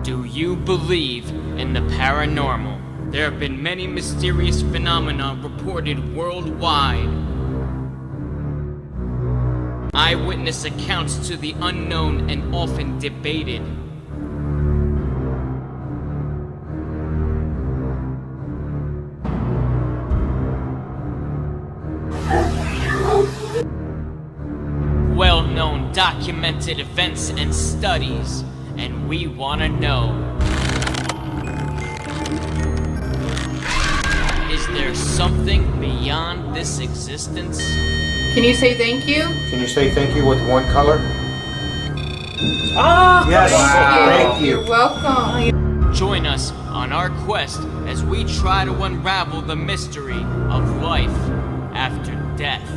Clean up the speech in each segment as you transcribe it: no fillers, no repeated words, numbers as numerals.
Do you believe in the paranormal? There have been many mysterious phenomena reported worldwide. Eyewitness accounts to the unknown and often debated. Well-known documented events and studies, and we want to know, is there something beyond this existence? Can you say thank you? Can you say thank you with one color? Oh, yes, thank you. You're welcome. Join us on our quest as we try to unravel the mystery of life after death.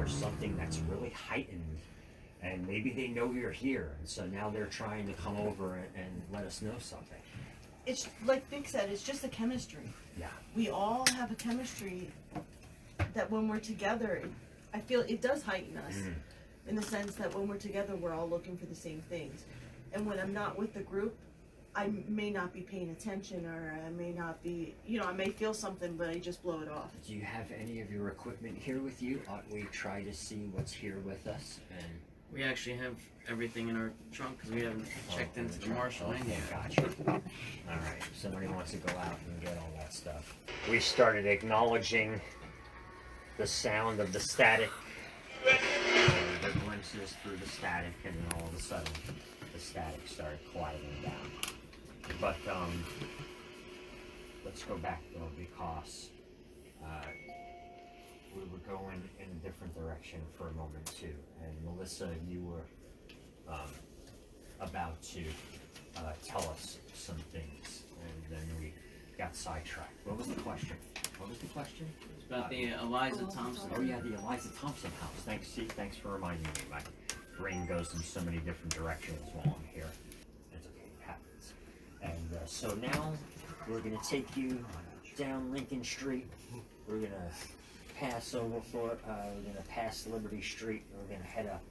Something that's really heightened, and maybe they know you're here, and so now they're trying to come over and let us know something. It's like Vic said, it's just a chemistry. Yeah. We all have a chemistry that when we're together, I feel it does heighten us in the sense that when we're together, we're all looking for the same things. And when I'm not with the group, I may not be paying attention, or I may not be, I may feel something, but I just blow it off. Do you have any of your equipment here with you? Ought we try to see what's here with us? And we actually have everything in our trunk because we haven't checked into the marshal in yet. Gotcha. All right. If somebody wants to go out and get all that stuff. We started acknowledging the sound of the static, and the glimpses through the static, and then all of a sudden, the static started quieting down. But let's go back though, because we were going in a different direction for a moment too. And Melissa, you were about to tell us some things, and then we got sidetracked. What was the question? It's about the Eliza Thompson. Oh yeah, the Eliza Thompson house. Thanks for reminding me. My brain goes in so many different directions while I'm here. It's okay, it happens. And so now we're going to take you down Lincoln Street. We're going to pass over we're going to pass Liberty Street, and we're going to head up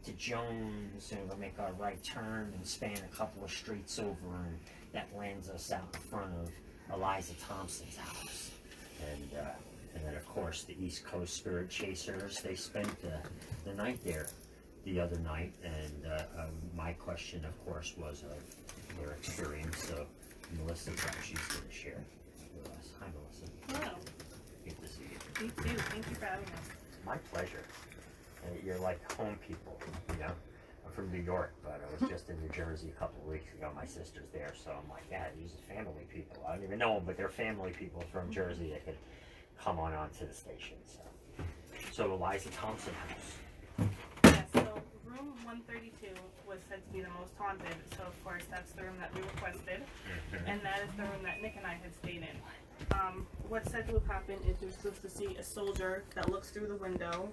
to Jones, and we'll make our right turn and span a couple of streets over, and that lands us out in front of Eliza Thompson's house. And then of course the East Coast Spirit Chasers, they spent the night there the other night, and my question, of course, was their experience. So Melissa, she's going to share with us. Hi, Melissa. Hello. Good to see you. Me too. Thank you for having us. My pleasure. You're like home people, I'm from New York, but I was just in New Jersey a couple of weeks ago. My sister's there, so I'm like, yeah, these are family people. I don't even know them, but they're family people from Jersey that could come on to the station. So Eliza Thompson house. Yeah, so room 132 was said to be the most haunted, so of course that's the room that we requested, and that is the room that Nick and I had stayed in. What's said to have happened is you're supposed to see a soldier that looks through the window,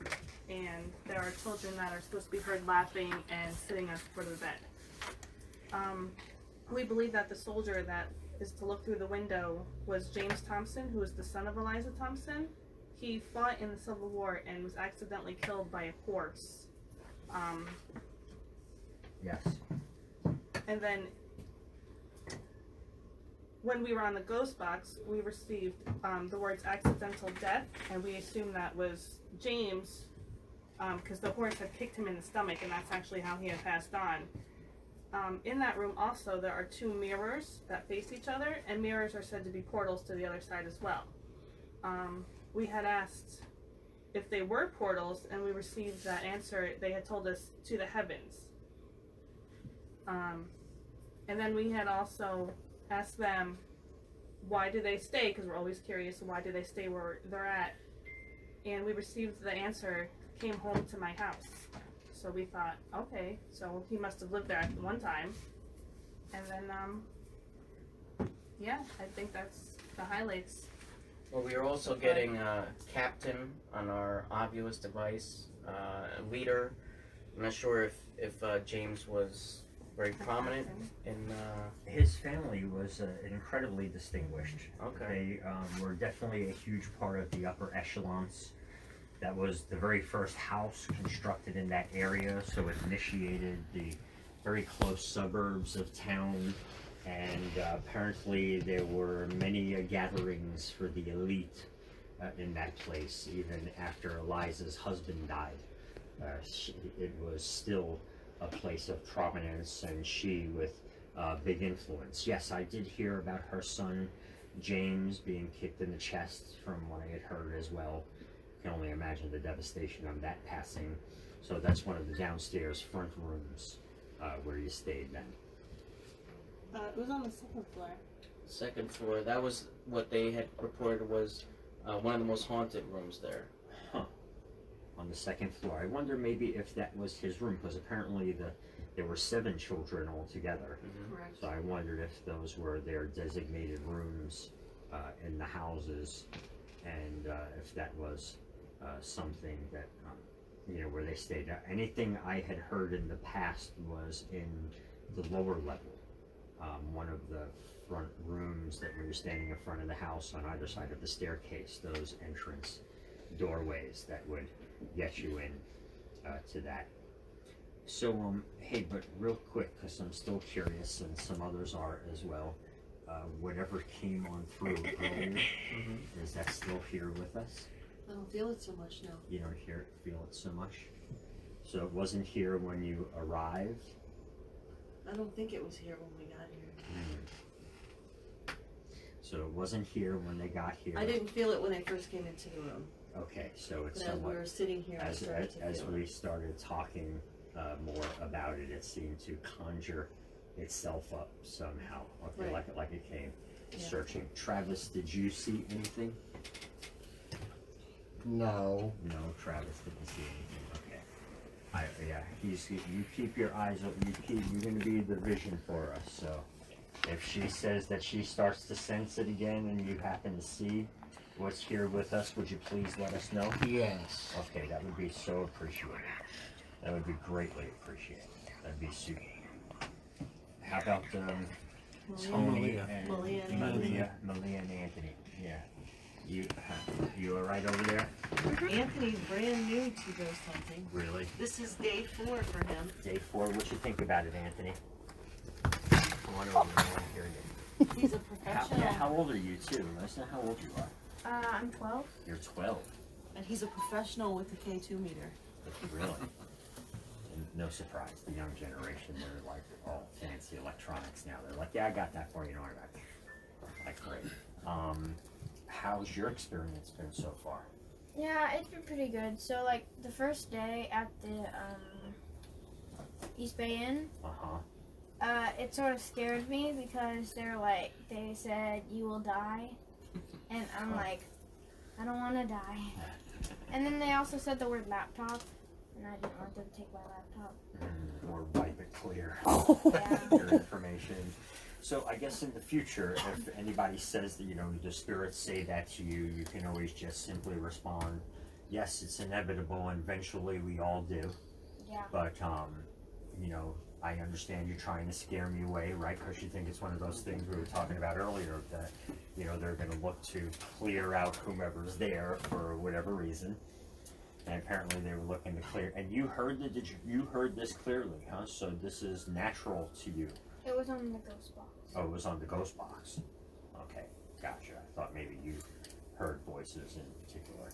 and there are children that are supposed to be heard laughing and sitting at the foot of the bed. We believe that the soldier that is to look through the window was James Thompson, who was the son of Eliza Thompson. He fought in the Civil War and was accidentally killed by a horse. Yes. And then when we were on the ghost box, we received the words accidental death, and we assumed that was James, because the horse had kicked him in the stomach, and that's actually how he had passed on. In that room also, there are two mirrors that face each other, and mirrors are said to be portals to the other side as well. We had asked if they were portals, and we received that answer. They had told us to the heavens. And then we had also asked them, why do they stay? Because we're always curious, why do they stay where they're at? and we received the answer, came home to my house. So we thought, okay, so he must have lived there at one time. And then, yeah, I think that's the highlights. Well, we are also getting Captain on our Obvious device, leader. I'm not sure if James was very prominent in. His family was incredibly distinguished. Okay. They were definitely a huge part of the upper echelons. That was the very first house constructed in that area, so it initiated the very close suburbs of town, and apparently there were many gatherings for the elite in that place, even after Eliza's husband died. It was still a place of prominence, and she with big influence. Yes, I did hear about her son, James, being kicked in the chest from what I had heard as well. Can only imagine the devastation of that passing. So that's one of the downstairs front rooms where you stayed then. It was on the second floor. Second floor. That was what they had reported was one of the most haunted rooms there. Huh. On the second floor. I wonder maybe if that was his room, because apparently there were 7 children altogether. Correct. So I wondered if those were their designated rooms in the houses, and if that was something that, where they stayed. Anything I had heard in the past was in the lower level. One of the front rooms that we were standing in front of the house on either side of the staircase, those entrance doorways that would get you in to that. So, hey, but real quick, because I'm still curious, and some others are as well, whatever came on through earlier, is that still here with us? I don't feel it so much now. You don't feel it so much? So it wasn't here when you arrived? I don't think it was here when we got here. So it wasn't here when they got here? I didn't feel it when I first came into the room. Okay, so it's But as somewhat, we were sitting here, I started to as feel we it. started talking more about it, it seemed to conjure itself up somehow. Okay, Right. like it came Yeah. searching. Travis, did you see anything? No. No, Travis didn't see anything. Okay. You keep your eyes open. You're going to be the vision for us. So, if she says that she starts to sense it again, and you happen to see what's here with us, would you please let us know? Yes. Okay, that would be so appreciated. That would be greatly appreciated. That'd be super. How about Tony and Malia and Anthony? Yeah. You all right over there? Anthony's brand new to ghost hunting. Really? This is day 4 for him. Day 4. What you think about it, Anthony? Come on over. I want to hear you. He's a professional. How old are you too? Let us know how old you are. I'm 12. You're 12. And he's a professional with the K2 meter. Really? And no surprise, the young generation, they're like all fancy electronics now. They're like, yeah, I got that for you. No, I got that. Like, great. How's your experience been so far? Yeah, it's been pretty good. So, like, the first day at the East Bay Inn, it sort of scared me because they said, you will die. And I'm like, I don't want to die. And then they also said the word laptop, and I didn't want them to take my laptop. Or wipe it clear. Yeah. Your information. So I guess in the future, if anybody says that, the spirits say that to you, you can always just simply respond, yes, it's inevitable, and eventually we all do. Yeah. But, I understand you're trying to scare me away, right? Because you think it's one of those things we were talking about earlier that, they're going to look to clear out whomever's there for whatever reason. And apparently they were looking to clear. And you heard you heard this clearly, huh? So this is natural to you. It was on the ghost box. Oh, it was on the ghost box. Okay, gotcha. I thought maybe you heard voices in particular.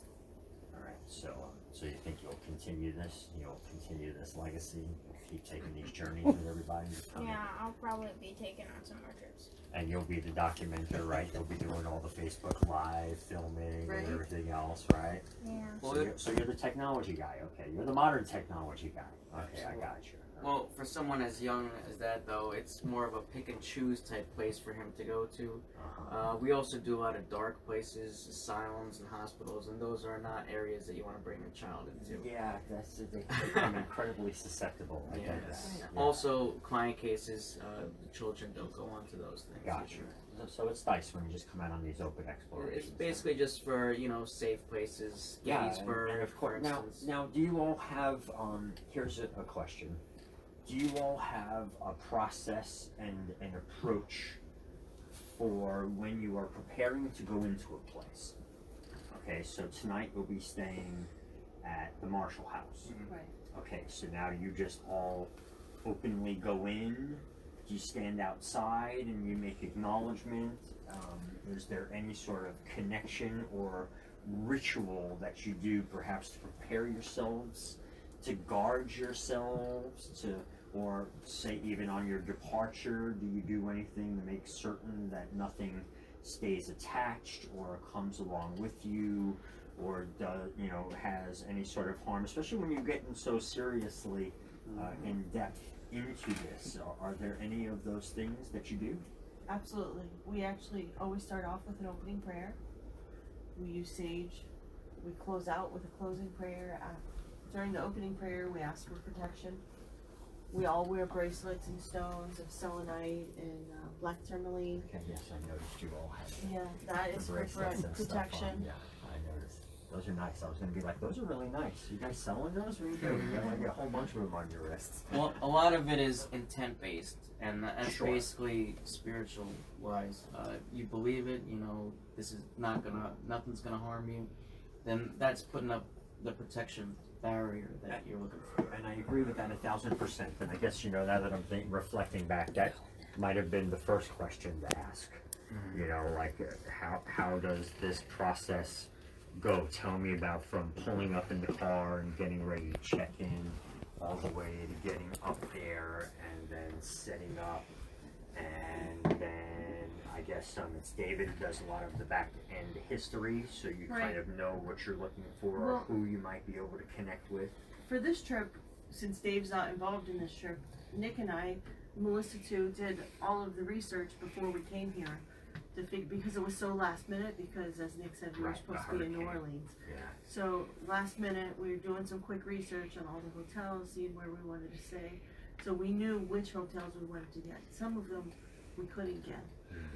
All right, so you think you'll continue this? You'll continue this legacy? You'll keep taking these journeys with everybody? Yeah, I'll probably be taking on some more trips. And you'll be the documenter, right? You'll be doing all the Facebook Live filming Right. and everything else, right? Yeah. So you're the technology guy, okay? You're the modern technology guy. Okay, I got you. Well, for someone as young as that, though, it's more of a pick and choose type place for him to go to. We also do a lot of dark places, asylums and hospitals, and those are not areas that you want to bring a child into. Yeah, they become incredibly susceptible. I Yeah. guess. Yeah. Also, client cases, the children don't go onto those things. Gotcha. So it's nice when you just come out on these open explorations. It's basically just for, safe places, Gettysburg, and of course. for instance. Now, do you all have? Here's a question. Do you all have a process and an approach for when you are preparing to go into a place? Okay, so tonight we'll be staying at the Marshall House. Right. Okay, so now you just all openly go in. Do you stand outside and you make acknowledgement? Is there any sort of connection or ritual that you do perhaps to prepare yourselves, to guard yourselves, or say even on your departure, do you do anything to make certain that nothing stays attached or comes along with you, or has any sort of harm, especially when you're getting so seriously in depth into this? Are there any of those things that you do? Absolutely. We actually always start off with an opening prayer. We use sage. We close out with a closing prayer. During the opening prayer, we ask for protection. We all wear bracelets and stones of selenite and black tourmaline. Okay, yes, I noticed you all have Yeah, that is for bracelets and stuff on. protection. Yeah, I noticed. Those are nice. I was going to be like, those are really nice. You guys selling those? What are you doing? You got like a whole bunch of them on your wrists. Well, a lot of it is intent based, and that's Sure. basically spiritual wise. You believe it, this is nothing's gonna harm you, then that's putting up the protection barrier that you're looking for. And I agree with that 1,000%. And I guess, now that I'm reflecting back, that might have been the first question to ask. Like, how does this process go? Tell me about from pulling up in the car and getting ready to check in, all the way to getting up there and then setting up, and then I guess it's David who does a lot of the back end history, so you kind of know what you're looking for, or who you might be able to connect with. For this trip, since Dave's not involved in this trip, Nick and I, Melissa too, did all of the research before we came here because it was so last minute, because as Nick said, we were supposed to be in New Orleans. Yeah. So last minute, we were doing some quick research on all the hotels, seeing where we wanted to stay. So we knew which hotels we wanted to get. Some of them we couldn't get.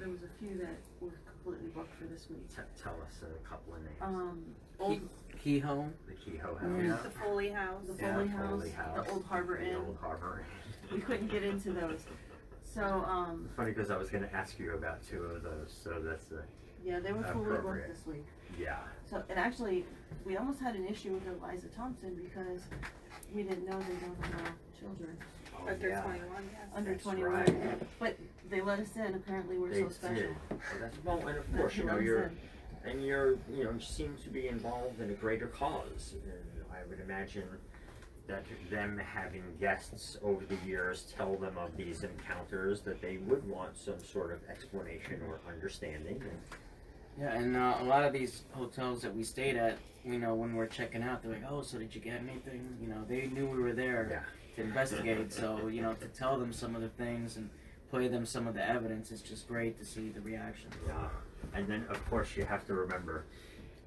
There was a few that were completely booked for this week. Tell us a couple of names. Old Kehoe. The Kehoe House. The Foley House. the Foley House, the Old Harbor The Inn. Old Harbor Inn. We couldn't get into those. So Funny, because I was going to ask you about two of those, so that's yeah, they were fully appropriate. booked this week. yeah. So, and actually, we almost had an issue with Eliza Thompson because we didn't know they don't allow children Oh, Under yeah. 21, yes. under That's 21. right. But they let us in. Apparently, we're They so special. did. Well, and of That course, they let us you're, you seem to be involved in a greater cause, and I would imagine that them having guests over the years tell them of these encounters, that they would want some sort of explanation or understanding. Yeah, and a lot of these hotels that we stayed at, when we're checking out, they're like, "Oh, so did you get anything?" They knew we were there to investigate. So, to tell them some of the things and play them some of the evidence is just great to see the reaction. Yeah. And then, of course, you have to remember,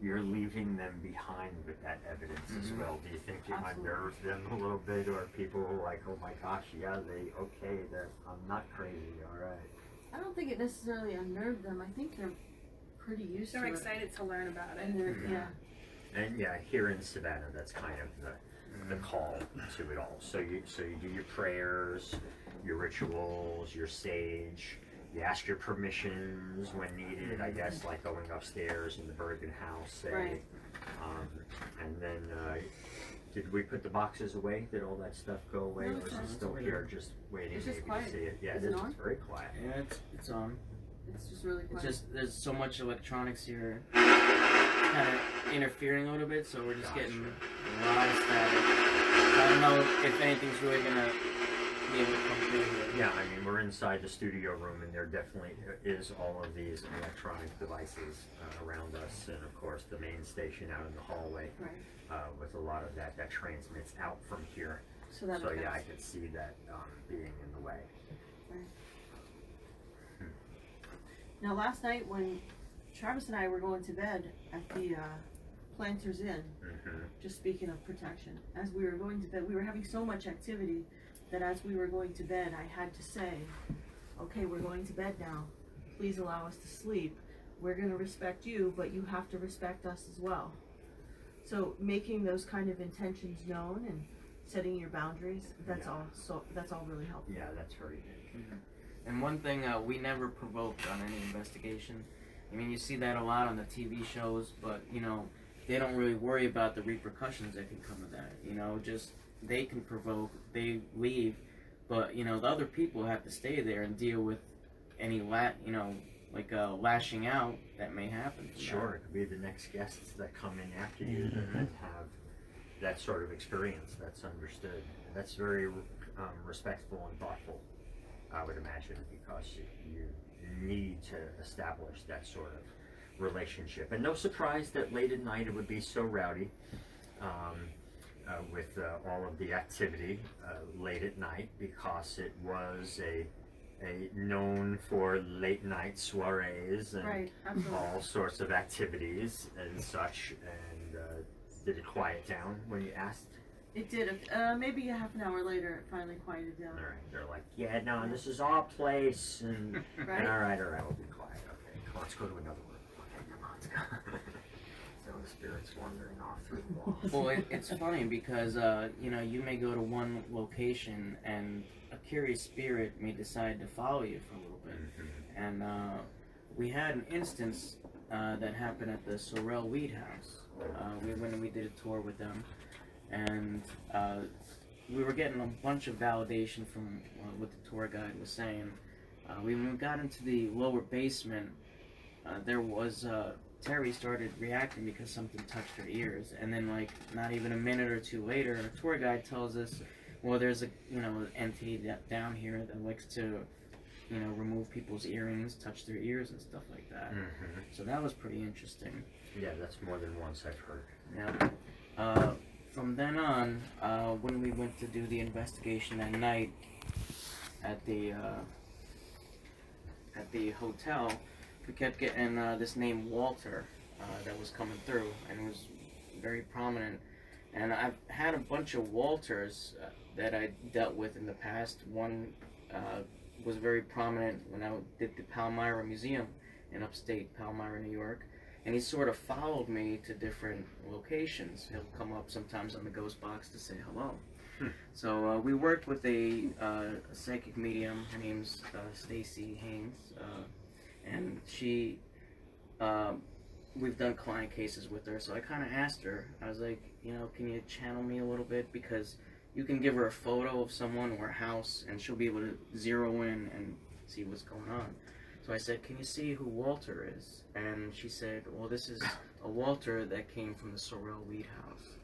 you're leaving them behind with that evidence as well. Do you think you unnerve them a little bit, or people are like, "Oh my gosh, yeah, I'm not crazy, all right"? I don't think it necessarily unnerved them. I think they're pretty used They're to it. excited to learn about it. And they're, And yeah, here in Savannah, that's kind of the call to it all. So you do your prayers, your rituals, your sage. You ask your permissions when needed. I guess like going upstairs in the Bergen house, say. Right. And then, did we put the boxes away? Did all that stuff go away, No, or it's is not. it still here, just waiting It's just maybe quiet. to see it? Yeah, Is it it is. on? It's very quiet. Yeah, it's on. it's just really It's quiet. just there's so much electronics here, kind of interfering a little bit. So we're just getting a lot of static. I don't know if anything's really gonna be able to come through here. Yeah, I mean, we're inside the studio room, and there definitely is all of these electronic devices around us, and of course the main station out in the hallway Right. with a lot of that transmits out from here. So that So makes yeah, I sense. could see that being in the way. Now, last night when Travis and I were going to bed at the Planters Inn, just speaking of protection, as we were going to bed, we were having so much activity that as we were going to bed, I had to say, okay, we're going to bed now. Please allow us to sleep. We're going to respect you, but you have to respect us as well. So making those kind of intentions known and setting your boundaries, that's all. So that's all really helpful. Yeah, that's very big. And one thing we never provoked on any investigation. I mean, you see that a lot on the TV shows, but you know, they don't really worry about the repercussions that can come of that. You know, just they can provoke, they leave, but you know, the other people have to stay there and deal with any lashing out that may happen. Sure, it could be the next guests that come in after you that have that sort of experience. That's understood. That's very respectful and thoughtful, I would imagine, because you need to establish that sort of relationship. And no surprise that late at night it would be so rowdy with all of the activity late at night, because it was a known for late night soirees and all sorts of activities and such. And did it quiet down when you asked? It did. Maybe a half an hour later, it finally quieted down. All right, they're like, yeah, no, this is our place, and, and all right, we'll be quiet. Okay, come on, let's go to another room. Okay, come on, let's go. So the spirit's wandering off through the walls. Well, it's funny because you know, you may go to one location and a curious spirit may decide to follow you for a little bit. And we had an instance that happened at the Sorrel Weed House. We went and we did a tour with them, and we were getting a bunch of validation from what the tour guide was saying. When we got into the lower basement, there was Terry started reacting because something touched her ears, and then like not even a minute or two later, our tour guide tells us, well, there's a entity down here that likes to remove people's earrings, touch their ears and stuff like that. So that was pretty interesting. Yeah, that's more than once I've heard. Yeah. From then on, when we went to do the investigation that night at the hotel, we kept getting this name Walter that was coming through, and it was very prominent. And I've had a bunch of Walters that I dealt with in the past. One was very prominent when I did the Palmyra Museum in upstate Palmyra, New York. And he sort of followed me to different locations. He'll come up sometimes on the ghost box to say hello. So we worked with a psychic medium. Her name's Stacy Haynes, and she, we've done client cases with her. So I kind of asked her, I was like, can you channel me a little bit? Because you can give her a photo of someone or a house, and she'll be able to zero in and see what's going on. So I said, can you see who Walter is? And she said, well, this is a Walter that came from the Sorrel Weed House.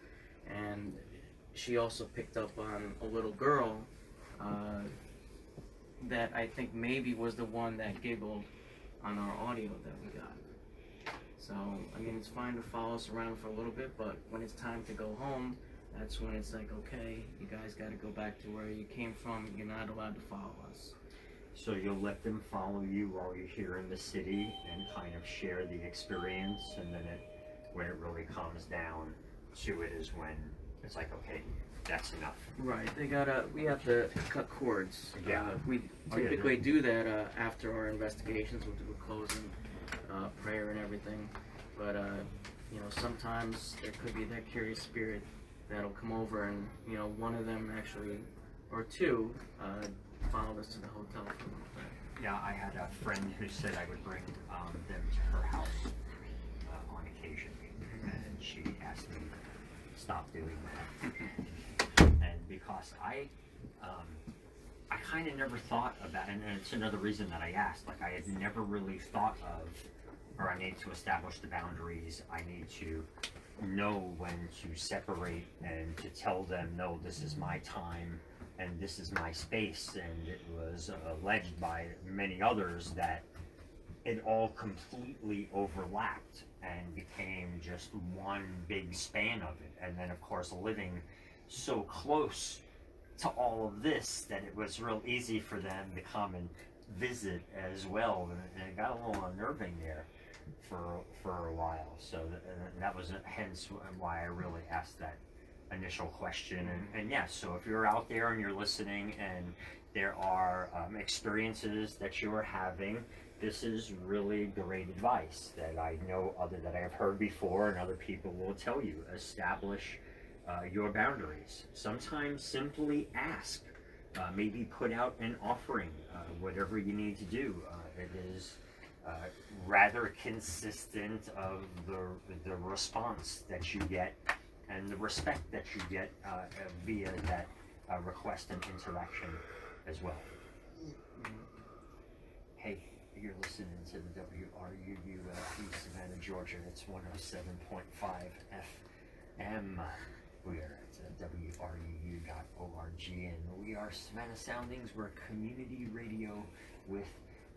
And she also picked up on a little girl that I think maybe was the one that giggled on our audio that we got. So, I mean, it's fine to follow us around for a little bit, but when it's time to go home, that's when it's like, okay, you guys got to go back to where you came from. You're not allowed to follow us. So you'll let them follow you while you're here in the city and kind of share the experience, and then when it really comes down to it is when it's like, okay, that's enough. Right. We have to cut cords. Yeah. We typically do that after our investigations. We'll do a closing prayer and everything. But sometimes there could be that curious spirit that'll come over, and one of them actually, or two, followed us to the hotel for a little bit. Yeah, I had a friend who said I would bring them to her house on occasion, and she asked me to stop doing that. And because I kind of never thought about it, and it's another reason that I asked, like I had never really thought of, or I need to establish the boundaries, I need to know when to separate and to tell them, no, this is my time and this is my space. And it was alleged by many others that it all completely overlapped and became just one big span of it. And then of course living so close to all of this that it was real easy for them to come and visit as well, and it got a little unnerving there for a while. So that was hence why I really asked that initial question. And yes, so if you're out there and you're listening and there are experiences that you are having, this is really great advice that I know that I've heard before, and other people will tell you. Establish your boundaries. Sometimes simply ask. Maybe put out an offering. Whatever you need to do. It is rather consistent of the response that you get and the respect that you get via that request and interaction as well. Hey, you're listening to the WRUU Savannah, Georgia. It's 107.5 FM. We are at WRUU.org, and we are Savannah Soundings. We're community radio with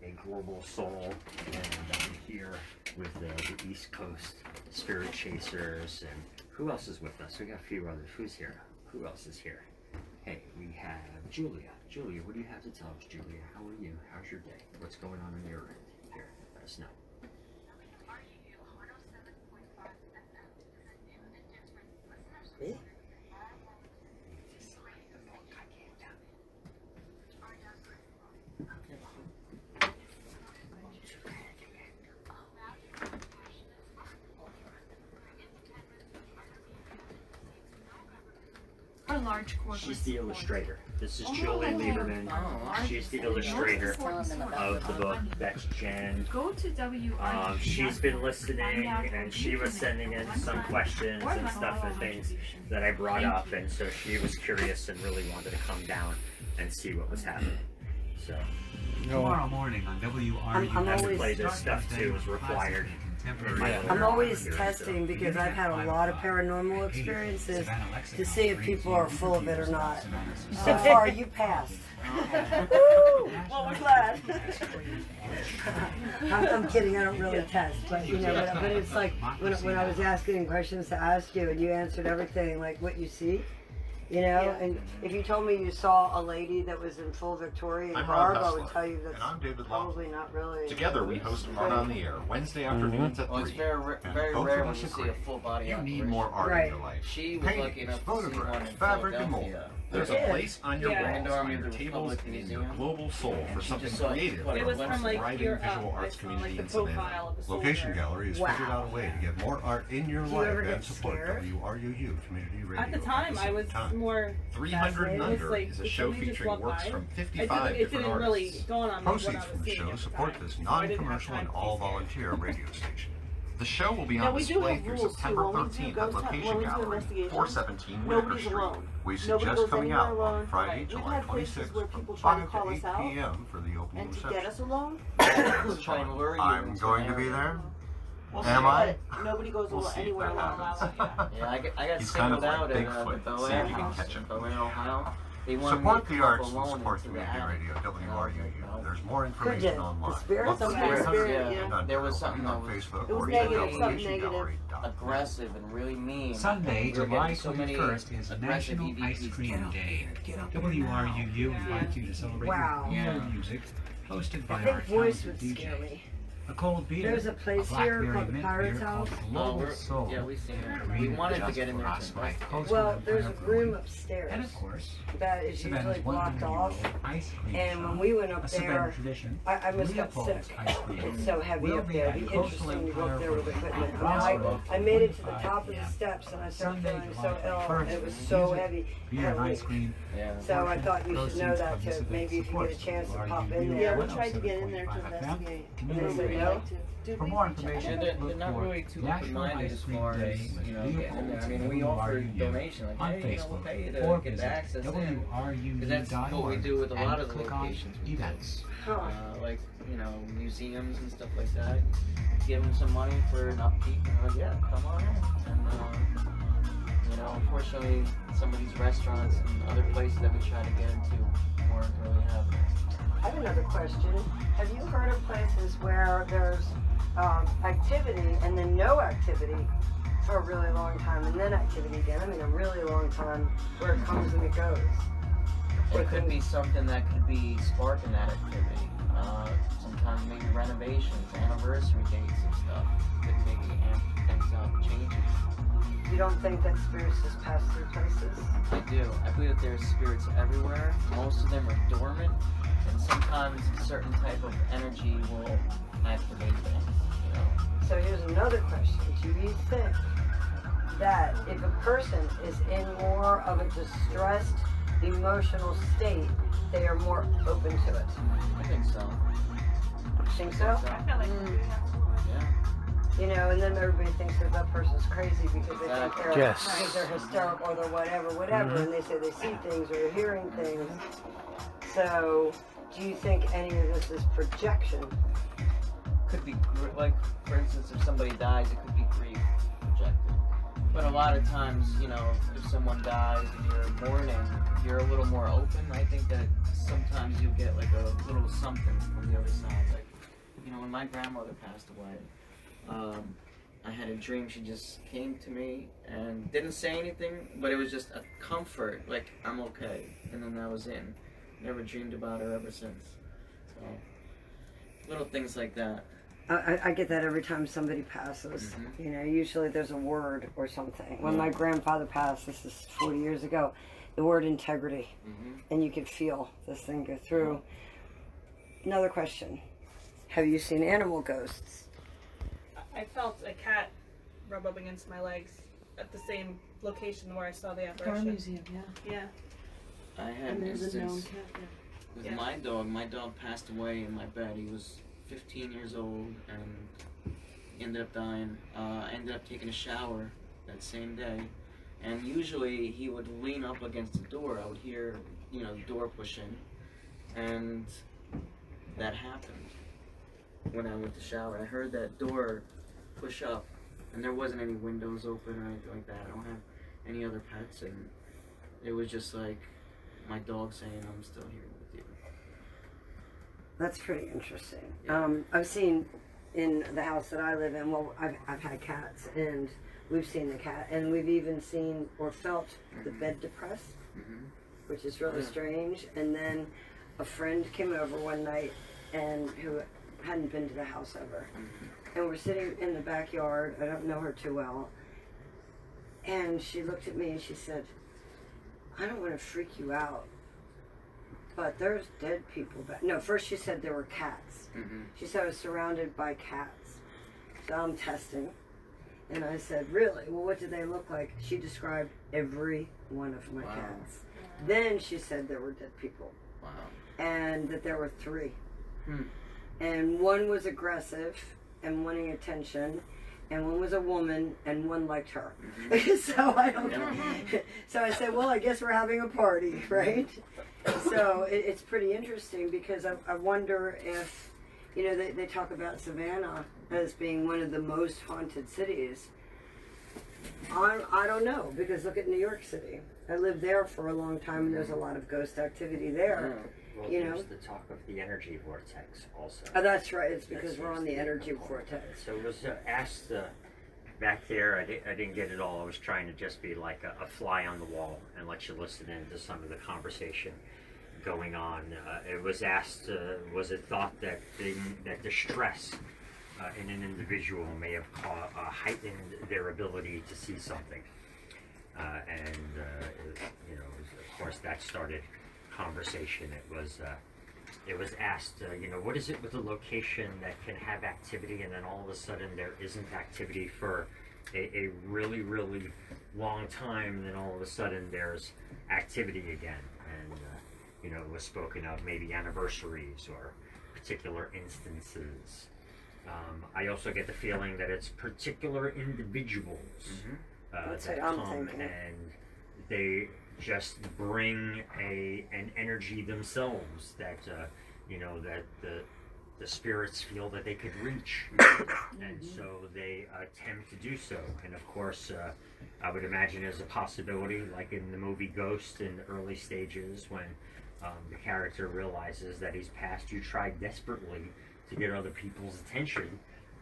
a global soul, and I'm here with the East Coast Spirit Chasers. And who else is with us? We got a few others. Who's here? Who else is here? Hey, we have Julia. Julia, what do you have to tell us, Julia? How are you? How's your day? What's going on your end? Here, let us know. Me? She's the illustrator. This is Julie Lieberman. She's the illustrator of the book. That's Jen. Go to WR. She's been listening, and she was sending in some questions and stuff and things that I brought up, and so she was curious and really wanted to come down and see what was happening. So tomorrow morning on WRU. I'm to play this stuff too is required. I'm always testing because I've had a lot of paranormal experiences to see if people are full of it or not. So far, you passed. Well, we're glad. I'm kidding. I don't really test, but you know, but it's like when I was asking questions to ask you, and you answered everything like what you see. You know, and if you told me you saw a lady that was in full Victorian garb, I would tell you that's probably not really. Together we host Art on the Air Wednesday afternoons at 3. Well, it's very rare when you see a full body. You need more art in your life. She was lucky enough to see one in fabric, and mold. Philadelphia. There's a place on your walls, Indoor on your Museum tables, Public and in your Museum. global soul for something just saw it. creative It for was a from, like, thriving your, visual arts it's from, community like, in the Savannah. profile of the soul Location there. Gallery has figured out a way to get more art in your you life ever and get support scared? WRUU Community Radio. At the time, I was more. 300 and Under like, is a show we just featuring walked works by. from It 55 didn't different really artists. dawn on me what I Proceeds was from the seeing show at the support time. this So I didn't have non-commercial time and to be all-volunteer radio station. The show will be Now, on we do display have through rules, too. September When we do 13th ghost at hunt- Location when we do Gallery, investigations, 417 Whitaker nobody's Street. alone. We Nobody suggest goes coming anywhere out alone. on Friday, We've July had places 26th where from people try to 5 call to 8 us out p.m. for the opening and to reception. get us alone. Trying to lure you I'm into going an to be area. there. Well, Am I? Nobody goes We'll see if anywhere that alone. happens. Yeah, I got He's kind of singled like out at Bigfoot. the See if you can House catch him. in Bowen, Ohio. They wanted Support me the to arts come and alone support into the community attic. radio, And I was like, WRUU. no. There's more Good, information the online. spirits? Look for Some kind of Spirit spirit, and yeah. Under There was opening something on that was- Facebook It was or negative, email something negative. locationgallery.com. Aggressive and really mean. Sunday, We were July getting so many 21st is aggressive National EVPs. Ice Cream Day. WRUU invites you to celebrate Wow. with Yeah. music hosted by I our think voice talented would scare DJ. me. A cold beer, There's a place here blackberry called the mint Pirate's beer House. called Oh, Global Soul. yeah, we've seen it. Brewed We wanted to just get in for there us to by investigate. Coast Well, Wind there's a Brewing. room upstairs And of course, that is Savannah's usually blocked 100-year-old off. ice cream And when shop, we went up a Savannah there, tradition, I must have Leopold's sick. ice cream. It's so heavy Will up be there. at It'd be Coastal interesting to go up there with Empire equipment. Roswell, I made it to the 1:05 top of the p.m. steps and I started Sunday, feeling so July ill. 1st, It was so music, heavy. beer and ice cream. Yeah. So I thought you should know Proceeds that from this too. event Maybe if you get a chance to supports pop in WRUU Yeah, there. we tried to get in there to 107.5 FM. investigate. And they Community said radio. no. For more information, They're look not for really too National open-minded Ice as Cream far Day as, with you know, getting in there. I mean, we offer WRUU donation, like, on hey, you know, we'll Facebook, pay you or to get visit access in. Because that's what we WRUU.org do with a lot and of the click on locations we do. events. Like, you know, museums and stuff like that. Give them some money for an upkeep, and they're like, yeah, come on in. And, you know, unfortunately, some of these restaurants and other places that we try to get into weren't really happening. I have another question. Have you heard of places where there's activity and then no activity for a really long time and then activity again? I mean, a really long time where it comes and it goes. It could be something that could be sparking that activity. Sometimes maybe renovations, anniversary dates and stuff could maybe amp things up, changes. You don't think that spirits just pass through places? I do. I believe that there's spirits everywhere. Most of them are dormant, and sometimes a certain type of energy will activate things, you know. So here's another question. Do you think that if a person is in more of a distressed emotional state, they are more open to it? I think so. You think so? I feel like Yeah. You know, and then everybody thinks that person's crazy because they think they're, Yes. because they're hysterical or they're whatever, and they say they see things or they're hearing things. So, do you think any of this is projection? Could be, like, for instance, if somebody dies, it could be grief projected. But a lot of times, you know, if someone dies and you're mourning, you're a little more open. I think that sometimes you get like a little something from the other side. Like, you know, when my grandmother passed away, I had a dream. She just came to me and didn't say anything, but it was just a comfort, like, I'm okay. And then that was in. Never dreamed about her ever since. So, little things like that. I get that every time somebody passes. You know, usually there's a word or something. When my grandfather passed, this is 40 years ago, the word integrity. And you could feel this thing go through. Another question. Have you seen animal ghosts? I felt a cat rub up against my legs at the same location where I saw the apparition. Car museum, yeah. Yeah. I had And an there's a known instance cat there. with Yeah. my dog. My dog passed away in my bed. He was 15 years old and ended up dying. I ended up taking a shower that same day, and usually he would lean up against the door. I would hear, you know, the door pushing, and that happened when I went to shower. I heard that door push up, and there wasn't any windows open or anything like that. I don't have any other pets, and it was just like my dog saying, I'm still here with you. That's pretty interesting. Yeah. I've seen in the house that I live in, well, I've had cats, and we've seen the cat, and we've even seen or felt the bed depressed, which is really strange. And then a friend came over one night and who hadn't been to the house ever. And we're sitting in the backyard. I don't know her too well. And she looked at me and she said, I don't want to freak you out, but there's dead people back. No, first she said there were cats. She said I was surrounded by cats. So I'm testing. And I said, really? Well, what did they look like? She described every one of my cats. Then she said there were dead people. Wow. And that there were 3. And one was aggressive and wanting attention, and one was a woman, and one liked her. So I don't know. So I said, well, I guess we're having a party, right? So it's pretty interesting because I wonder if, you know, they talk about Savannah as being one of the most haunted cities. I don't know, because look at New York City. I lived there for a long time, and there's a lot of ghost activity there. Well, You know? there's the talk of the energy vortex also. Oh, that's right. It's because That's we're on the energy vortex. So it was asked back there, I didn't get it all. I was trying to just be like a fly on the wall and let you listen in to some of the conversation going on. It was asked, was it thought that the stress in an individual may have heightened their ability to see something? You know, of course, that started conversation. It was asked, you know, what is it with a location that can have activity and then all of a sudden there isn't activity for a really, really long time, and then all of a sudden there's activity again? And, you know, it was spoken of maybe anniversaries or particular instances. I also get the feeling that it's particular individuals That's that what I'm come thinking. and they just bring an energy themselves that you know, that the spirits feel that they could reach, and so they attempt to do so. And of course, I would imagine there's a possibility, like in the movie Ghost, in the early stages when the character realizes that he's passed. You try desperately to get other people's attention,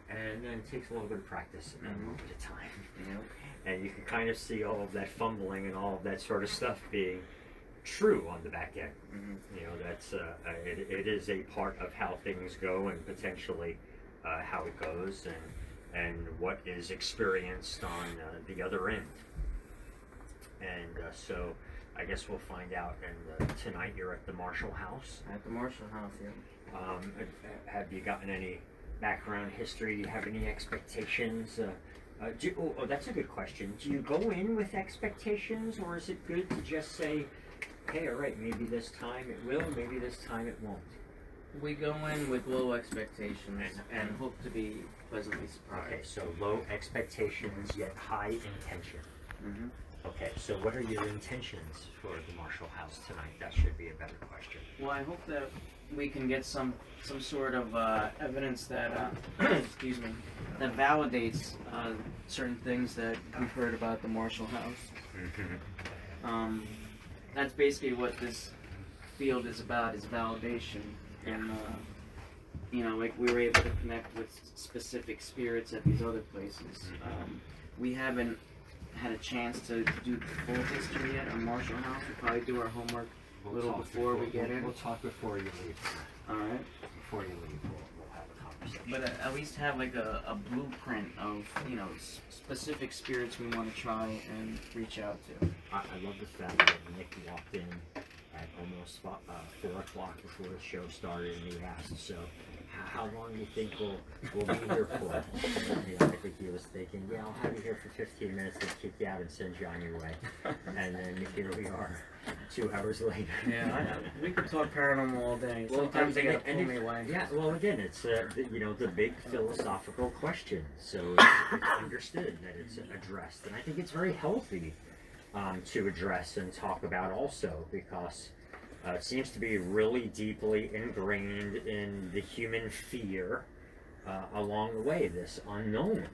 and then it takes a little bit of practice and a little bit of time. And you can kind of see all of that fumbling and all of that sort of stuff being true on the back end. You know, that's it is a part of how things go and potentially how it goes and what is experienced on the other end. And so I guess we'll find out. And tonight you're at the Marshall House. At the Marshall House, yeah. Have you gotten any background history? Do you have any expectations? That's a good question. Do you go in with expectations, or is it good to just say, hey, all right, maybe this time it will, maybe this time it won't? We go in with low expectations and hope to be pleasantly surprised. Okay, so low expectations yet high intention. Okay, so what are your intentions for the Marshall House tonight? That should be a better question. Well, I hope that we can get some sort of evidence that, excuse me, that validates certain things that we've heard about the Marshall House. That's basically what this field is about, is validation. And, you know, like we were able to connect with specific spirits at these other places. We haven't had a chance to do the full history yet on Marshall House. We'll probably do our homework a little before we get in. We'll talk before you leave. Alright. Before you leave, we'll have a conversation. But at least have like a blueprint of, you know, specific spirits we want to try and reach out to. I love the fact that Nick walked in at almost 4 o'clock before the show started, and he asked, so how long do you think we'll be here for? You know, I think he was thinking, yeah, I'll have you here for 15 minutes and kick you out and send you on your way. And then here we are, 2 hours later. Yeah, we could talk paranormal all day. Well, Sometimes they gotta pull me away. Yeah, well, again, it's you know, the big philosophical question. So it's understood that it's addressed, and I think it's very healthy to address and talk about also, because it seems to be really deeply ingrained in the human fear along the way, this unknown.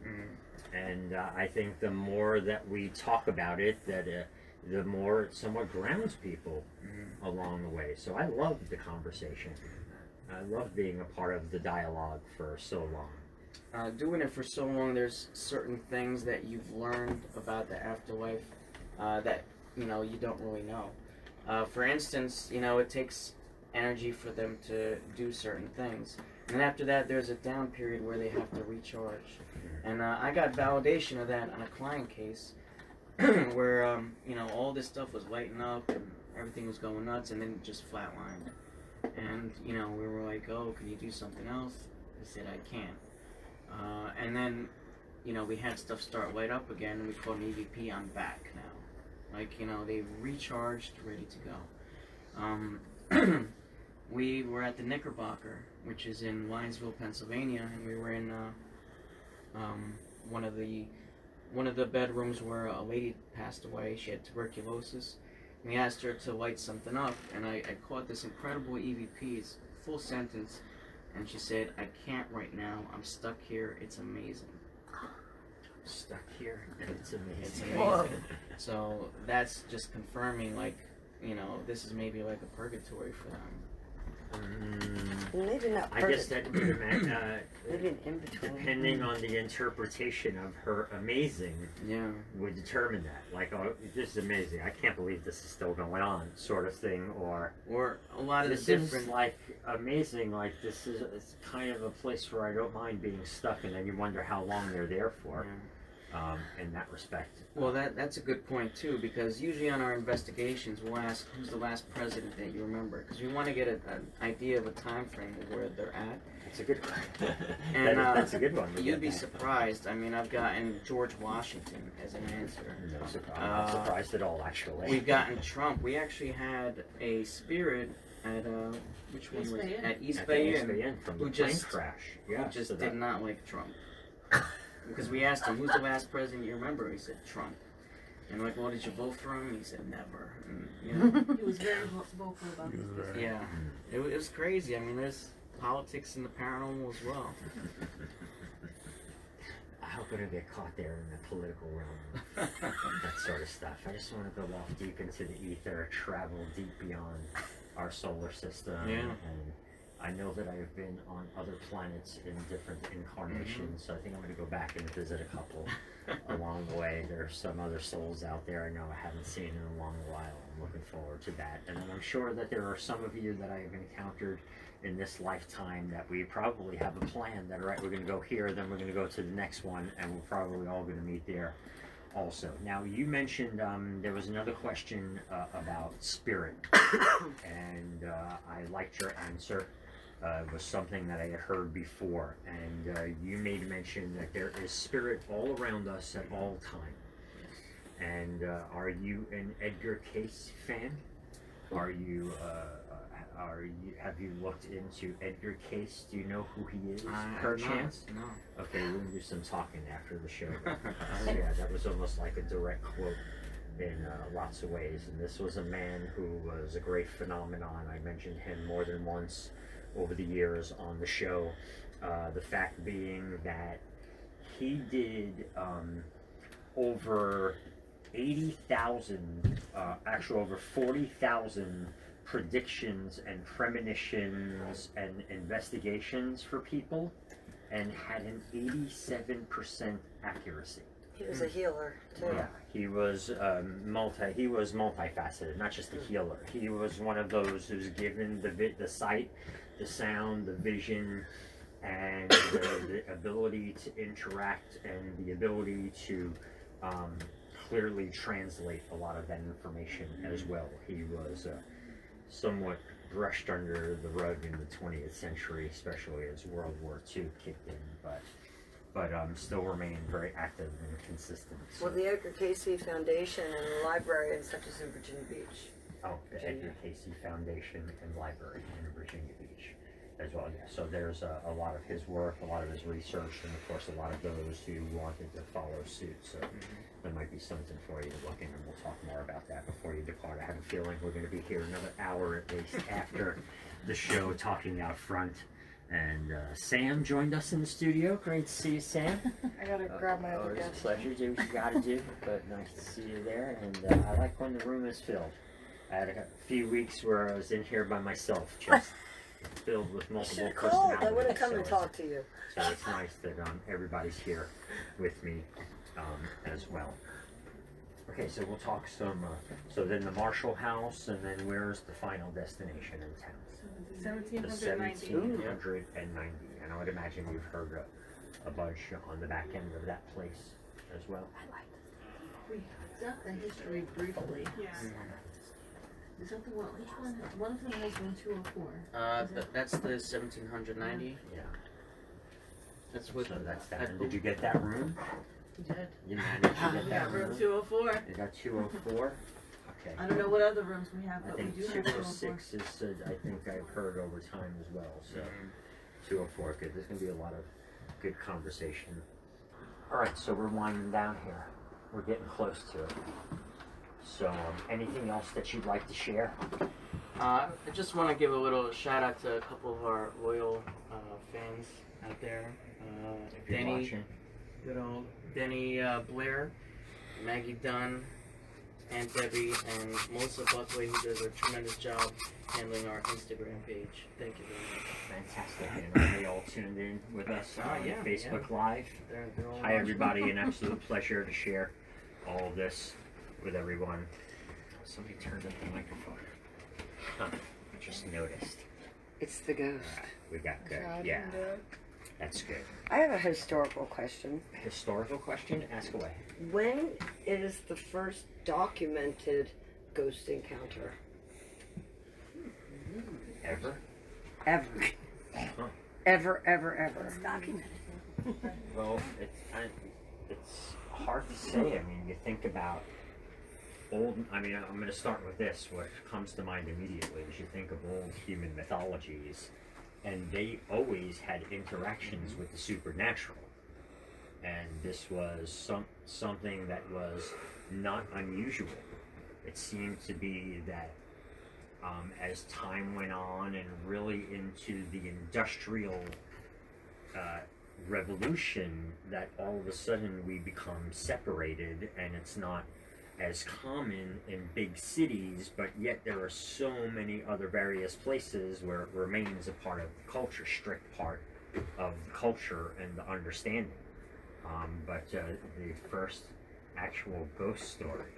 And I think the more that we talk about it, that the more it somewhat grounds people along the way. So I love the conversation. I love being a part of the dialogue for so long. Doing it for so long, there's certain things that you've learned about the afterlife that, you know, you don't really know. For instance, you know, it takes energy for them to do certain things. And after that, there's a down period where they have to recharge. And I got validation of that on a client case where, you know, all this stuff was lighting up and everything was going nuts, and then it just flatlined. And, you know, we were like, oh, can you do something else? I said, I can't. And then, you know, we had stuff start light up again, and we called an EVP, I'm back now. Like, you know, they've recharged, ready to go. We were at the Knickerbocker, which is in Lionsville, Pennsylvania, and we were in one of the bedrooms where a lady passed away. She had tuberculosis. We asked her to light something up, and I caught this incredible EVP's full sentence, and she said, I can't right now. I'm stuck here. It's amazing. Stuck here, and it's amazing. It's amazing. So that's just confirming, like, you know, this is maybe like a purgatory for them. Maybe not. I guess that would maybe in between. Depending on the interpretation of her amazing, yeah, would determine that. Like, oh, this is amazing. I can't believe this is still going on, sort of thing. Or a lot of this the different, is like amazing. Like, this is it's kind of a place where I don't mind being stuck, and then you wonder how long they're there for. Yeah. In that respect. Well, that's a good point too, because usually on our investigations we'll ask who's the last president that you remember, because we want to get an idea of a time frame of where they're at. That's a good one. And that's a good one. You'd be surprised. I mean, I've gotten George Washington as an answer. No surprise. I'm not surprised at all, actually. We've gotten Trump. We actually had a spirit at which one was it? At East Bay Inn, from the who plane just crash. Yeah, who just did not like Trump. Because we asked him, who's the last president you remember? He said, Trump. And we're like, well, did you vote for him? He said, never. And, you know, He was very vocal about this. yeah, it was crazy. I mean, there's politics in the paranormal as well. I hope I don't get caught there in the political realm. That sort of stuff. I just want to go off deep into the ether, travel deep beyond our solar system. Yeah. And I know that I have been on other planets in different incarnations, so I think I'm going to go back and visit a couple along the way. There are some other souls out there I know I haven't seen in a long while. I'm looking forward to that. And I'm sure that there are some of you that I have encountered in this lifetime that we probably have a plan that, all right, we're going to go here, then we're going to go to the next one, and we're probably all going to meet there also. Now, you mentioned there was another question about spirit, and I liked your answer. It was something that I had heard before, and you made mention that there is spirit all around us at all times. And are you an Edgar Cayce fan? Have you looked into Edgar Cayce? Do you know who he is, perchance? No. Okay, we're gonna do some talking after the show. Yeah, that was almost like a direct quote in lots of ways. And this was a man who was a great phenomenon. I mentioned him more than once over the years on the show. The fact being that he did over 80,000, actually over 40,000 predictions and premonitions and investigations for people, and had an 87% accuracy. He was a healer too. Yeah, he was multifaceted, not just a healer. He was one of those who's given the sight, the sound, the vision, and the ability to interact and the ability to clearly translate a lot of that information as well. He was somewhat brushed under the rug in the 20th century, especially as World War II kicked in, but still remained very active and consistent. So. Well, the Edgar Cayce Foundation and the library and such as in Virginia Beach. Oh, the Edgar Cayce Foundation and Library in Virginia Beach as well, yeah. So there's a lot of his work, a lot of his research, and of course a lot of those who wanted to follow suit. So there might be something for you to look in, and we'll talk more about that before you depart. I have a feeling we're going to be here another hour at least after the show talking out front. And Sam joined us in the studio. Great to see you, Sam. I gotta grab my other It's a guest. pleasure. Do what you gotta do, but nice to see you there. And I like when the room is filled. I had a few weeks where I was in here by myself, just filled with multiple personalities. I would have come and So talked to you. So it's nice that everybody's here with me as well. Okay, so we'll talk some. So then the Marshall House, and then where's the final destination in town? The 1790. 1790. And I would imagine you've heard a bunch on the back end of that place as well. We got the history briefly. Yeah. Is that the one? Which one? One of them has 1204. That's the 1790. Yeah. That's what. So that's that. And did you get that room? We did. You managed to get We that got room room? 204. You got 204? Okay. I don't know what other rooms we have, I but we think do have 204. 206 is, I think I've heard over time as well. So 204, good. There's going to be a lot of good conversation. All right, so we're winding down here. We're getting close to it. So anything else that you'd like to share? I just want to give a little shout out to a couple of our loyal fans out there. If you're Denny, watching. good old Denny Blair, Maggie Dunn, Aunt Debbie, and Melissa Buckley, who does a tremendous job handling our Instagram page. Thank you very much. Fantastic. And are they all tuned in with us on yeah, Facebook yeah. Live? They're all Hi, watching. everybody. An absolute pleasure to share all of this with everyone. Somebody turned up the microphone. Huh. I just noticed. It's the ghost. We got good. Yeah. That's good. I have a historical question. Historical question? Ask away. When is the first documented ghost encounter? Ever? Ever. Huh. Ever. It's documented. Well, it's hard to say. I mean, you think about old. I mean, I'm going to start with this. What comes to mind immediately is you think of old human mythologies, and they always had interactions with the supernatural. And this was something that was not unusual. It seemed to be that as time went on and really into the industrial revolution, that all of a sudden we become separated, and it's not as common in big cities, but yet there are so many other various places where it remains a part of the culture, strict part of the culture and the understanding. But the first actual ghost story.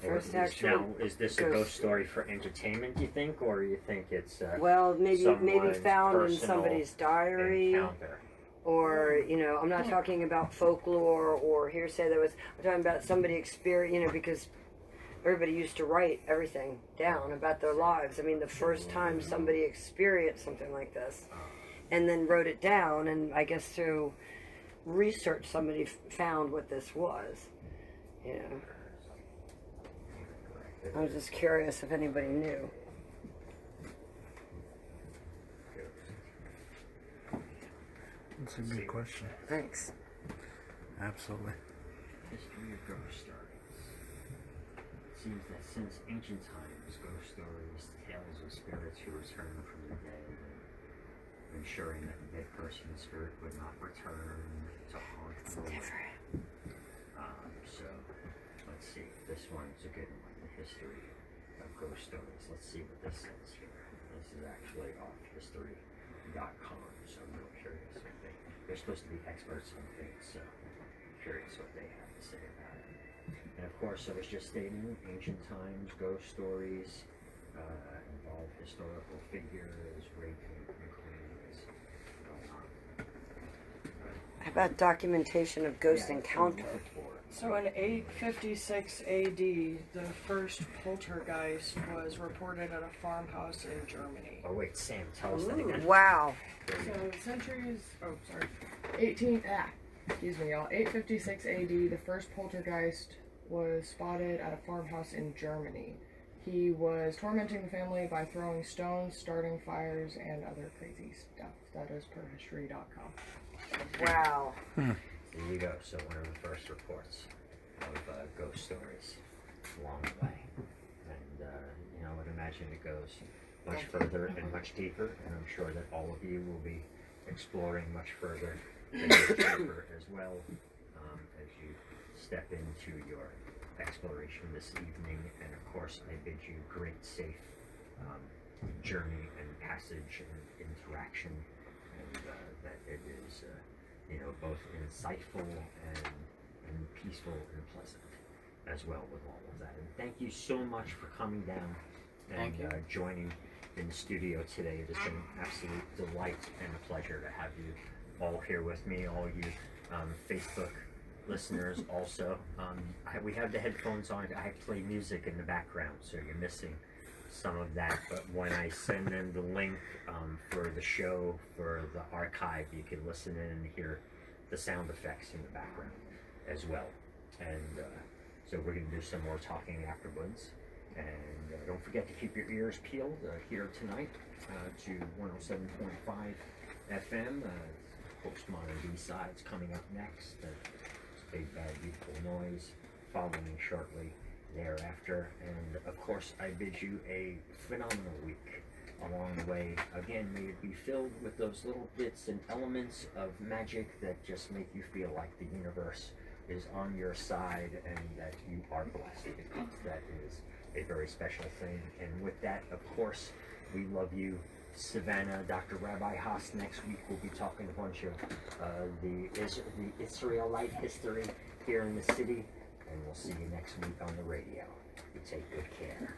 First Now, actual is this a ghost story for entertainment, you think, or you think it's well, maybe someone's found in personal somebody's diary, encounter? or I'm not talking about folklore or hearsay. I'm talking about somebody experience, because everybody used to write everything down about their lives. I mean, the first time somebody experienced something like this, and then wrote it down, and I guess through research somebody found what this was. I was just curious if anybody knew. That's a good question. Thanks. Absolutely. History of ghost stories. It seems that since ancient times, ghost stories, tales of spirits who return from the dead, and ensuring that the dead person's spirit would not return to haunt the living. So, let's see. This one's a good one. The history of ghost stories. Let's see what this says here. This is actually off history.com, so I'm real curious what they're supposed to be experts on things, so I'm curious what they have to say about it. And of course, I was just stating, ancient times, ghost stories involve historical figures, raping, queens, going on. How about documentation of ghost encounter? So in 856 AD, the first poltergeist was reported at a farmhouse in Germany. Oh wait, Sam, tell us that again. Wow. So centuries, 856 AD, the first poltergeist was spotted at a farmhouse in Germany. He was tormenting the family by throwing stones, starting fires, and other crazy stuff. That is per history.com. Wow. There you go. So one of the first reports of ghost stories along the way. And, I would imagine it goes much further and much deeper. And I'm sure that all of you will be exploring much further and much deeper as well as you step into your exploration this evening. And of course, I bid you great safe journey and passage and interaction, and that it is both insightful and peaceful and pleasant as well with all of that. And thank you so much for coming down and joining in the studio today. It has been an absolute delight and a pleasure to have you all here with me, all you Facebook listeners also. We have the headphones on. I play music in the background, so you're missing some of that, but when I send them the link for the show, for the archive, you can listen in and hear the sound effects in the background as well. And so we're going to do some more talking afterwards. And don't forget to keep your ears peeled here tonight to 107.5 FM. Postmodern B-Sides coming up next. Big Bad Beautiful Noise following shortly thereafter. And of course, I bid you a phenomenal week along the way. Again, may it be filled with those little bits and elements of magic that just make you feel like the universe is on your side and that you are blessed, because that is a very special thing. And with that, of course, we love you, Savannah. Dr. Rabbi Haas next week will be talking a bunch of the Israelite history here in the city. And we'll see you next week on the radio. You take good care.